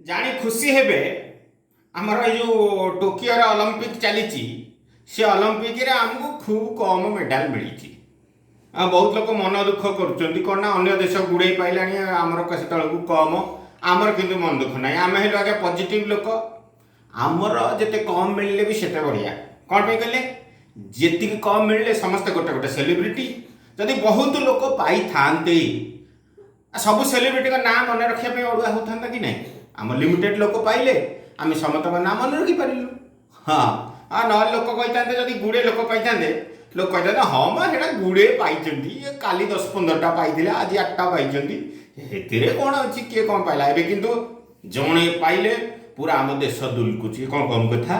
जानी खुशी हेबे आमर जो टोकियो ओलंपिक चली से ओलंपिक रे आमको खूब कम मेडाल मिली। बहुत लोग मन दुख कर अन्य देश गुड़े पाइला आमर से तलक कम आमर किंतु मन दुख ना आम हेलु आगे पॉजिटिव लोक आमर जिते कम मिलले भी सेते बढ़िया कौन पे कहले जी कम मिलले समस्त गोटे गोटे सेलिब्रिटी जदि बहुत लोक पाई थांते सब सेलिब्रिटी का नाम मन रखापी अड़ुआ होता कि नहीं आम लिमिटेड लोक पाइले आम समस्त नाम मन रखी पारू। हाँ हाँ ना लोक कही जदि गुड़े लोक पाई लोक कहते हाँ माँ गुड़े पाई काली 10-15टा पाई आज 8टा पाई कौन अच्छी किए कौन पाइला एवं किंतु जड़े पाइले पूरा आम देश दुलकुची कौन कम कथा।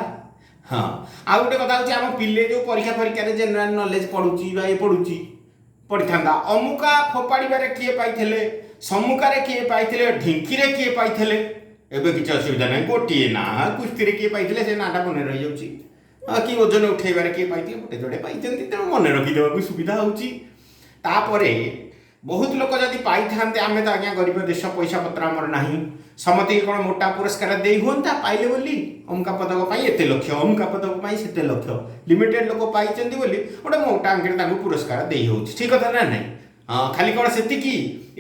हाँ आ गोटे कथा हूँ आम पिले जो परीक्षा परीक्षा जेनेल नॉलेज पढ़ुची ये पढ़ुची पढ़ी था अमुका फोपाड़े किए पाई सम्मुखारे किए पाई ढिंकी किए पाई एवं किसी असुविधा ना गोटे ना कुस्ती किए पाई से नाटा मन रही जाऊँगी कि ओजन उठेबार किए पाई गोटे जोड़े पाई तेणु मन रखीदेवा सुविधा होपर बहुत लोग जदि पाई था आम तो आज्ञा गरीब देश पैसा पत्र आमर ना समति कौन मोटा पुरस्कार दे हाँ पाइले बोली अमुका पदक एत लक्ष अमुका पदक से लक्ष लिमिटेड लोक पाई गोटे मोटा अंक पुरस्कार दे हो ठीक कथा ना नहीं। हाँ खाली कौन से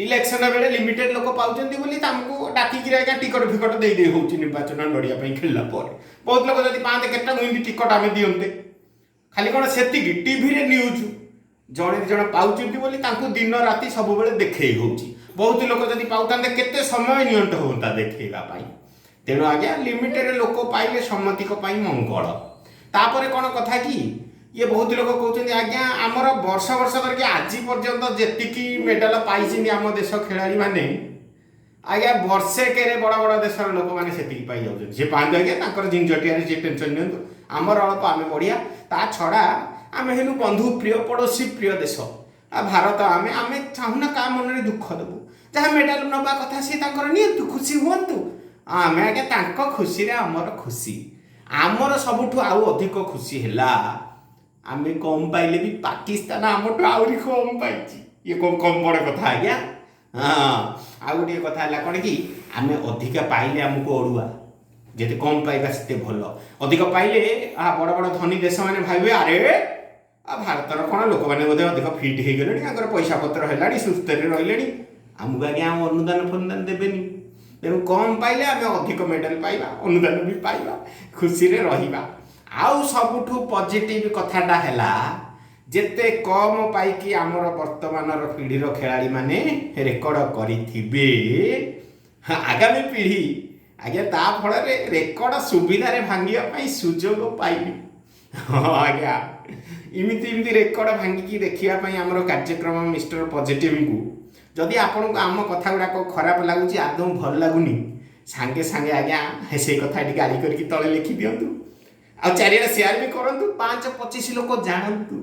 इलेक्शन बेले लिमिटेड लोक पाँच डाकिक आज्ञा टिकट फिकट दे दे हो निर्वाचन लड़िया खेलला बहुत लोग जब पाते के टिकट आम दिंते खाली कौन से टीवी न्यूज जड़े जड़े पाँच दिन राति सब देखे हो बहुत लोग जब पाता केते समय नियंट होता देखेवाई तेणु आज्ञा लिमिटेड लोक पाइले सम्मतिक मंगल तापर कौन कथा कि ये बहुत लोग कहते आज्ञा आमर वर्ष वर्ष धरिक आज पर्यंत जी मेडाल पाई आम देश खेलाड़ी मैंने आज्ञा वर्षे के बड़ बड़ देशर लोक मैंने से पाई जाऊँ सी पाँच आज्ञा जिंजटिया सी टेंशन नि आमर अल्प आम बढ़िया ता छड़ा आम हेलु बंधु प्रिय पड़ोशी प्रिय देश भारत आम आम चाहूना क्या मन में दुख देवु जहाँ मेडाल नवा कथा सी नि खुशी हूँ आम आज्ञा खुशी आमर खुशी आमर सबुठ आउ अधिक खुशी है आम कम पाइले भी पाकिस्तान आमठू आहरी कम पाई ये कम बड़ कथा आज्ञा। हाँ आ गोटे कथा है कौन कि आम अधिका पाइले आमको अड़ुआ जिते कम पाइबा से भल अधिक पाइले बड़ बड़ धनी देश मैंने भावे अरे भारतर कौन लोक मैंने बोधे अधिक फिट हो गले पैसा पत्र है सुस्थ रही आमको आज्ञा अनुदान फनुदान देवेनि तेणु कम पाइले आम अधिक मेडल पाइबा अनुदान भी पाइबा खुशी रे रहिबा। आउ सबुठु पॉजिटिव कथाटा है जेते कम पाइकी आमर वर्तमान पीढ़ीर खेलाड़ी माने रेकर्ड करिथिबे आगामी पीढ़ी आज्ञा ता फल रेकर्ड सुविधा भांगा सुजोग पाइबे। हाँ आज्ञा इमिति रेकर्ड भांगिकी देखापी आमर कार्यक्रम मिस्टर पॉजिटिव को जदि आपन को आम कथा गुड़ाक खराब लगुच आदौ भल लगुनि सांगे सांगे आज्ञा से कथा गाड़ी करके तले लिखि दिंतु आ चारिड़े सेयार भी करूँ 5-25 लोग जानतु